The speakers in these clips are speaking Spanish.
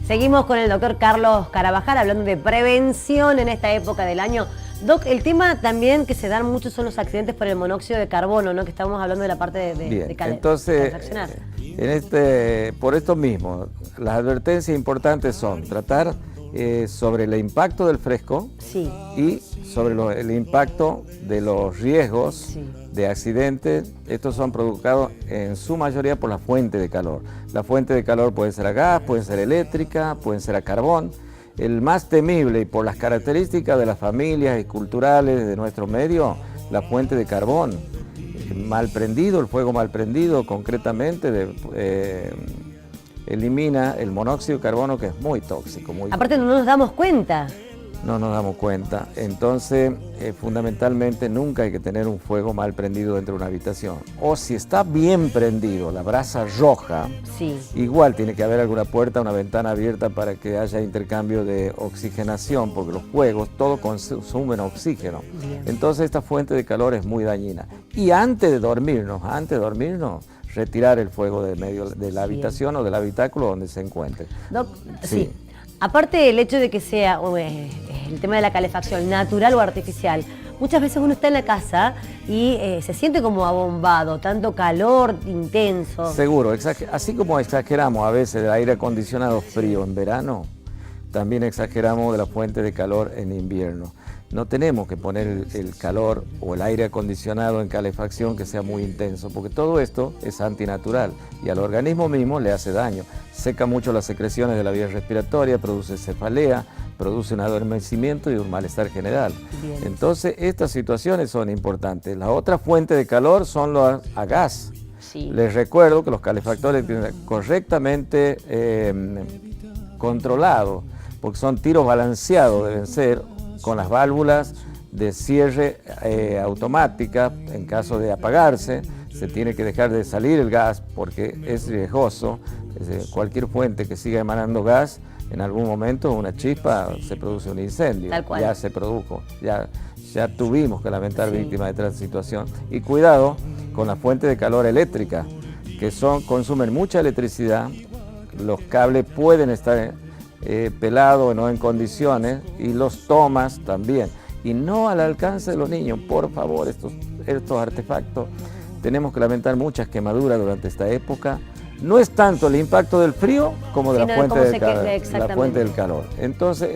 Seguimos con el doctor Carlos Carabajal hablando de prevención en esta época del año. Doc, el tema también que se dan muchos son los accidentes por el monóxido de carbono, ¿no? Que estamos hablando de la parte de entonces, calefaccionar. Por esto mismo, las advertencias importantes son tratar sobre el impacto del fresco y sobre el impacto de los riesgos de accidentes. Estos son provocados en su mayoría por la fuente de calor. La fuente de calor puede ser a gas, puede ser eléctrica, puede ser a carbón. El más temible y por las características de las familias y culturales de nuestro medio, la fuente de carbón. Mal prendido, el fuego mal prendido concretamente elimina el monóxido de carbono, que es muy tóxico. Aparte no nos damos cuenta. No nos damos cuenta. Entonces, fundamentalmente nunca hay que tener un fuego mal prendido dentro de una habitación. O si está bien prendido, la brasa roja, igual tiene que haber alguna puerta, una ventana abierta para que haya intercambio de oxigenación, porque los fuegos todos consumen oxígeno. Entonces esta fuente de calor es muy dañina. Y antes de dormirnos, retirar el fuego de medio de la habitación o del habitáculo donde se encuentre. Doc, aparte del hecho de que sea el tema de la calefacción natural o artificial, muchas veces uno está en la casa y se siente como abombado, tanto calor intenso. Seguro, así como exageramos a veces del aire acondicionado frío en verano, también exageramos de la fuente de calor en invierno. No tenemos que poner el calor o el aire acondicionado en calefacción que sea muy intenso, porque todo esto es antinatural y al organismo mismo le hace daño. Seca mucho las secreciones de la vía respiratoria, produce cefalea, produce un adormecimiento y un malestar general. Entonces, estas situaciones son importantes. La otra fuente de calor son los a gas. Les recuerdo que los calefactores tienen correctamente controlados, porque son tiros balanceados, deben ser, con las válvulas de cierre automática. En caso de apagarse, se tiene que dejar de salir el gas porque es riesgoso. Cualquier fuente que siga emanando gas, en algún momento una chispa, se produce un incendio. Tal cual. Ya se produjo, ya tuvimos que lamentar víctimas de esta situación. Y cuidado con la fuente de calor eléctrica, que consumen mucha electricidad. Los cables pueden estar pelados o no en condiciones, y los tomas también. Y no al alcance de los niños, por favor, estos artefactos. Tenemos que lamentar muchas quemaduras durante esta época. No es tanto el impacto del frío como de la fuente del calor. Entonces,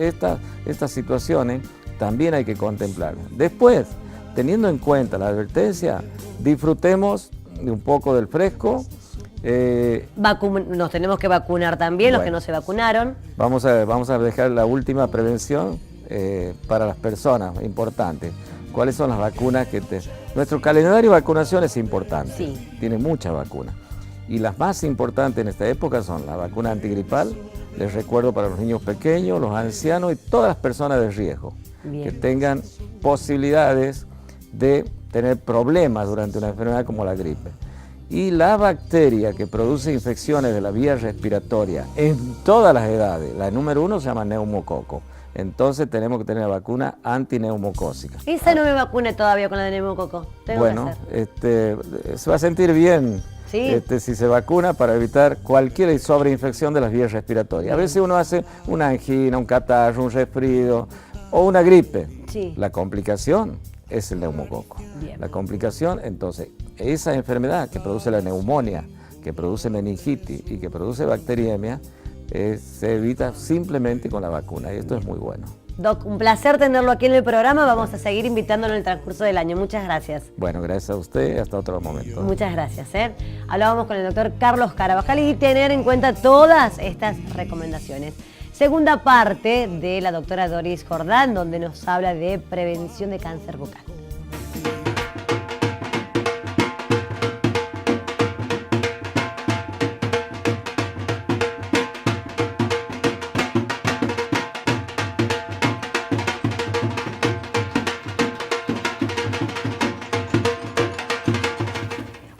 estas situaciones también hay que contemplarlas. Después, teniendo en cuenta la advertencia, disfrutemos de un poco del fresco. Nos tenemos que vacunar también, los que no se vacunaron. Vamos a dejar la última prevención para las personas, importante. ¿Cuáles son las vacunas Nuestro calendario de vacunación es importante, tiene muchas vacunas. Y las más importantes en esta época son la vacuna antigripal, les recuerdo, para los niños pequeños, los ancianos y todas las personas de riesgo, que tengan posibilidades de tener problemas durante una enfermedad como la gripe. Y la bacteria que produce infecciones de la vía respiratoria en todas las edades, la número 1 se llama neumococo. Entonces tenemos que tener la vacuna antineumocócica. Esa no me vacuné todavía con la de neumococo. Bueno, se va a sentir bien si se vacuna, para evitar cualquier sobreinfección de las vías respiratorias. A veces uno hace una angina, un catarro, un resfrío o una gripe. La complicación es el neumococo. La complicación, entonces, esa enfermedad que produce la neumonía, que produce meningitis y que produce bacteriemia, se evita simplemente con la vacuna, y esto es muy bueno. Doc, un placer tenerlo aquí en el programa. Vamos a seguir invitándolo en el transcurso del año. Muchas gracias. Bueno, gracias a usted. Hasta otro momento. Muchas gracias. Hablábamos con el doctor Carlos Carabajal y tener en cuenta todas estas recomendaciones. Segunda parte de la doctora Doris Jordán, donde nos habla de prevención de cáncer bucal.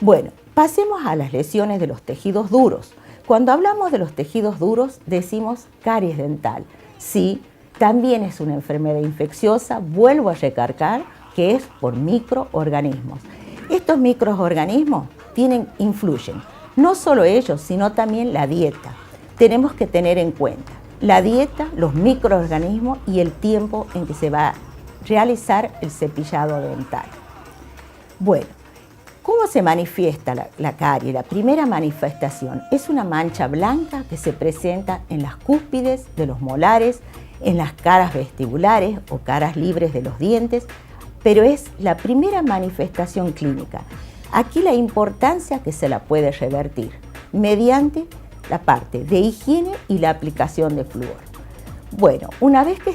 Bueno, pasemos a las lesiones de los tejidos duros. Cuando hablamos de los tejidos duros, decimos caries dental. Sí, también es una enfermedad infecciosa, vuelvo a recargar, que es por microorganismos. Estos microorganismos influyen, no solo ellos, sino también la dieta. Tenemos que tener en cuenta la dieta, los microorganismos y el tiempo en que se va a realizar el cepillado dental. Bueno, ¿cómo se manifiesta la carie? La primera manifestación es una mancha blanca que se presenta en las cúspides de los molares, en las caras vestibulares o caras libres de los dientes, pero es la primera manifestación clínica. Aquí la importancia que se la puede revertir mediante la parte de higiene y la aplicación de flúor. Bueno, una vez que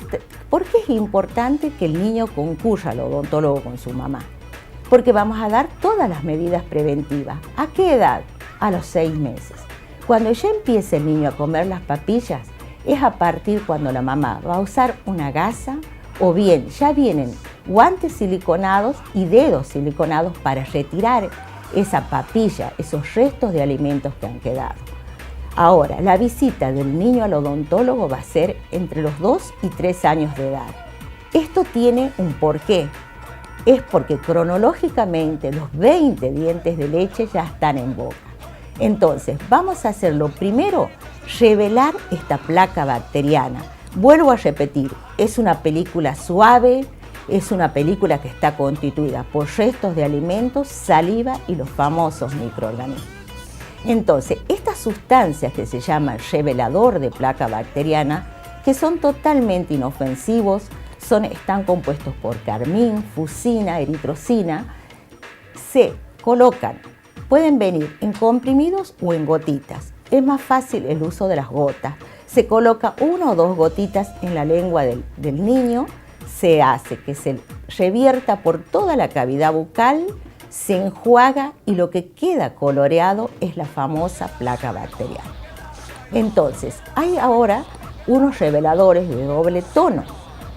¿por qué es importante que el niño concurra al odontólogo con su mamá? Porque vamos a dar todas las medidas preventivas. ¿A qué edad? A los 6 meses. Cuando ya empiece el niño a comer las papillas, es a partir cuando la mamá va a usar una gasa o bien ya vienen guantes siliconados y dedos siliconados para retirar esa papilla, esos restos de alimentos que han quedado. Ahora, la visita del niño al odontólogo va a ser entre los 2 y 3 años de edad. Esto tiene un porqué. Es porque cronológicamente los 20 dientes de leche ya están en boca. Entonces, vamos a hacer lo primero, revelar esta placa bacteriana. Vuelvo a repetir, es una película suave, es una película que está constituida por restos de alimentos, saliva y los famosos microorganismos. Entonces, estas sustancias que se llaman revelador de placa bacteriana, que son totalmente inofensivos, están compuestos por carmín, fucina, eritrocina, se colocan, pueden venir en comprimidos o en gotitas. Es más fácil el uso de las gotas. Se coloca 1 o 2 gotitas en la lengua del niño, se hace que se revierta por toda la cavidad bucal, se enjuaga y lo que queda coloreado es la famosa placa bacteriana. Entonces, hay ahora unos reveladores de doble tono.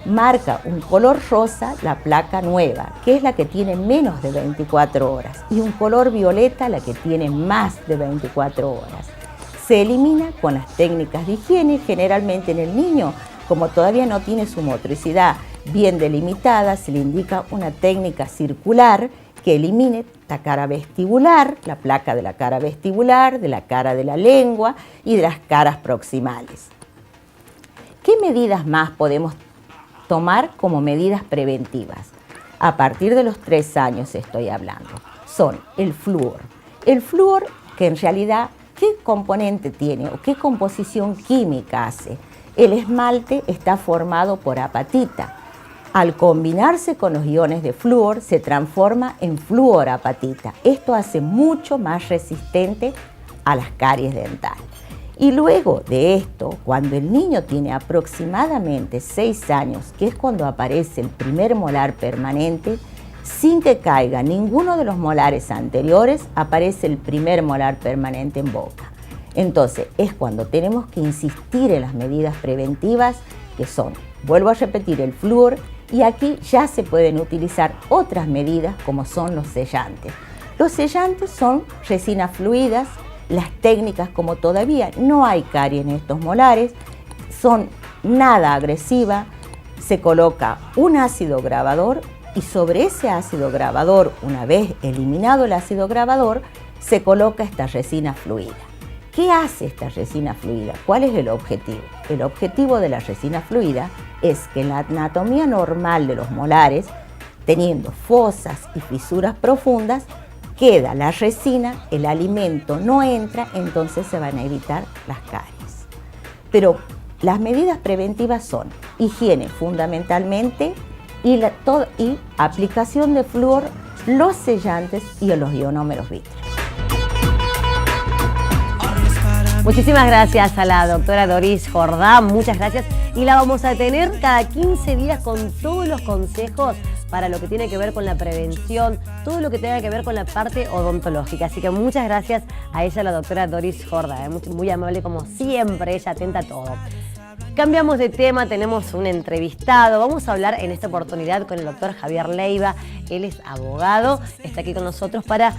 Marca un color rosa la placa nueva, que es la que tiene menos de 24 horas, y un color violeta la que tiene más de 24 horas. Se elimina con las técnicas de higiene, generalmente en el niño, como todavía no tiene su motricidad bien delimitada, se le indica una técnica circular que elimine la cara vestibular, la placa de la cara vestibular, de la cara de la lengua y de las caras proximales. ¿Qué medidas más podemos tomar como medidas preventivas? A partir de los 3 años estoy hablando. Son el flúor. El flúor, que en realidad, ¿qué componente tiene o qué composición química hace? El esmalte está formado por apatita. Al combinarse con los iones de flúor, se transforma en fluorapatita. Esto hace mucho más resistente a las caries dentales. Y luego de esto, cuando el niño tiene aproximadamente 6 años, que es cuando aparece el primer molar permanente, sin que caiga ninguno de los molares anteriores, aparece el primer molar permanente en boca. Entonces, es cuando tenemos que insistir en las medidas preventivas, que son, vuelvo a repetir, el flúor, y aquí ya se pueden utilizar otras medidas como son los sellantes. Los sellantes son resinas fluidas. Las técnicas, como todavía no hay carie en estos molares, son nada agresivas. Se coloca un ácido grabador y sobre ese ácido grabador, una vez eliminado el ácido grabador, se coloca esta resina fluida. ¿Qué hace esta resina fluida? ¿Cuál es el objetivo? El objetivo de la resina fluida es que en la anatomía normal de los molares, teniendo fosas y fisuras profundas, queda la resina, el alimento no entra, entonces se van a evitar las caries. Pero las medidas preventivas son higiene fundamentalmente y aplicación de flúor, los sellantes y los ionómeros vítreos. Muchísimas gracias a la doctora Doris Jordá, muchas gracias. Y la vamos a tener cada 15 días con todos los consejos para lo que tiene que ver con la prevención, todo lo que tenga que ver con la parte odontológica. Así que muchas gracias a ella, la doctora Doris Jordá, muy amable como siempre, ella atenta a todo. Cambiamos de tema, tenemos un entrevistado. Vamos a hablar en esta oportunidad con el doctor Javier Leiva. Él es abogado, está aquí con nosotros para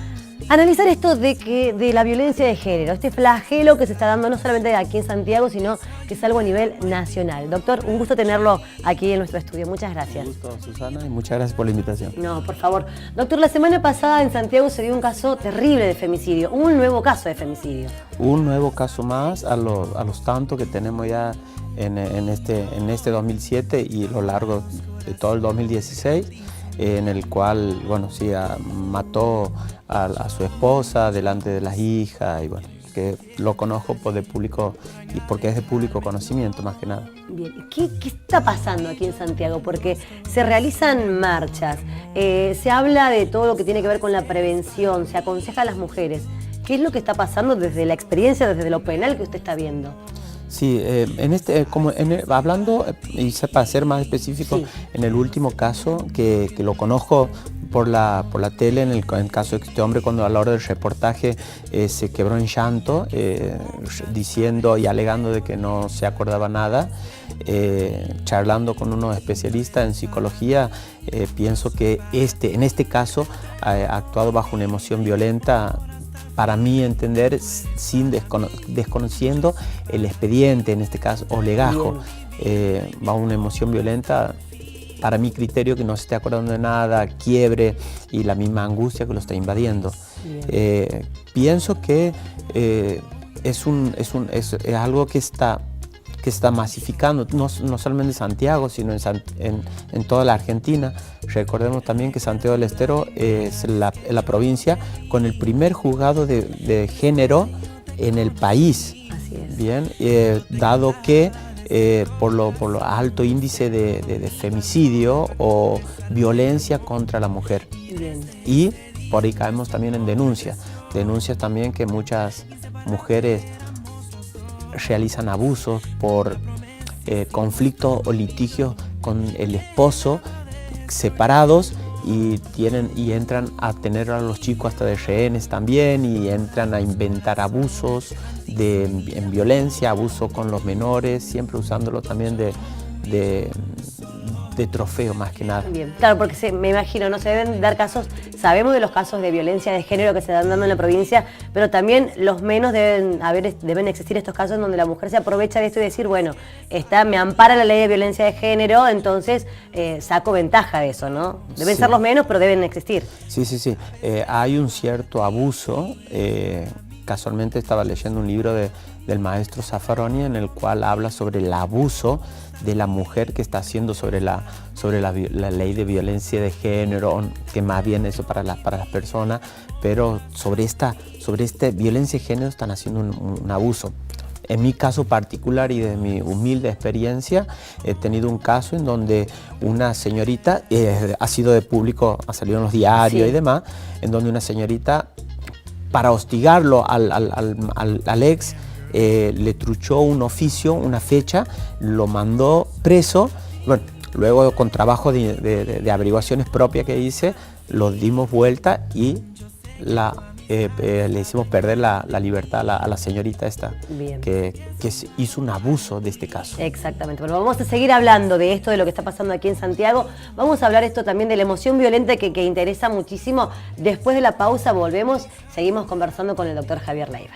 Analizar esto de la violencia de género, este flagelo que se está dando no solamente aquí en Santiago, sino que es algo a nivel nacional. Doctor, un gusto tenerlo aquí en nuestro estudio. Muchas gracias. Un gusto, Susana, y muchas gracias por la invitación. No, por favor. Doctor, la semana pasada en Santiago se dio un caso terrible de femicidio, un nuevo caso de femicidio. Un nuevo caso más a los tantos que tenemos ya en este 2007 y a lo largo de todo el 2016. En el cual, bueno, sí, mató a su esposa delante de las hijas, y bueno, que lo conozco de público, y porque es de público conocimiento más que nada. Bien, ¿qué está pasando aquí en Santiago? Porque se realizan marchas, se habla de todo lo que tiene que ver con la prevención, se aconseja a las mujeres. ¿Qué es lo que está pasando desde la experiencia, desde lo penal que usted está viendo? Sí, hablando, y para ser más específico, sí, en el último caso que lo conozco por la tele, en el caso de este hombre, cuando a la hora del reportaje se quebró en llanto, diciendo y alegando de que no se acordaba nada, charlando con unos especialistas en psicología, pienso que en este caso ha actuado bajo una emoción violenta, para mí entender, desconociendo el expediente, en este caso, o legajo, va una emoción violenta, para mi criterio, que no se esté acordando de nada, quiebre y la misma angustia que lo está invadiendo. Pienso que es algo que está masificando, no solamente en Santiago, sino en toda la Argentina. Recordemos también que Santiago del Estero es la provincia con el primer juzgado de género en el país. Así es. Bien, dado que por lo alto índice de femicidio o violencia contra la mujer. Bien. Y por ahí caemos también en denuncias también que muchas mujeres realizan abusos por conflictos o litigios con el esposo, separados, y entran a tener a los chicos hasta de rehenes también, y entran a inventar abusos en violencia, abuso con los menores, siempre usándolo también de trofeo más que nada. Bien, claro, porque me imagino, no se deben dar casos, sabemos de los casos de violencia de género que se están dando en la provincia, pero también los menos deben existir estos casos donde la mujer se aprovecha de esto y decir, bueno, me ampara la ley de violencia de género, entonces saco ventaja de eso, ¿no? Deben ser los menos, pero deben existir. Sí. Hay un cierto abuso. Casualmente estaba leyendo un libro del maestro Zaffaroni, en el cual habla sobre el abuso de la mujer que está haciendo sobre la ley de violencia de género, que más bien eso para las personas, pero sobre esta violencia de género están haciendo un abuso. En mi caso particular y de mi humilde experiencia, he tenido un caso en donde una señorita, ha sido de público, ha salido en los diarios, sí, y demás, en donde una señorita, para hostigarlo al ex, le truchó un oficio, una fecha, lo mandó preso. Bueno, luego con trabajo de averiguaciones propias que hice, lo dimos vuelta y le hicimos perder la libertad a la señorita esta, que hizo un abuso de este caso. Exactamente. Bueno, vamos a seguir hablando de esto, de lo que está pasando aquí en Santiago. Vamos a hablar esto también de la emoción violenta que interesa muchísimo. Después de la pausa volvemos, seguimos conversando con el doctor Javier Leiva.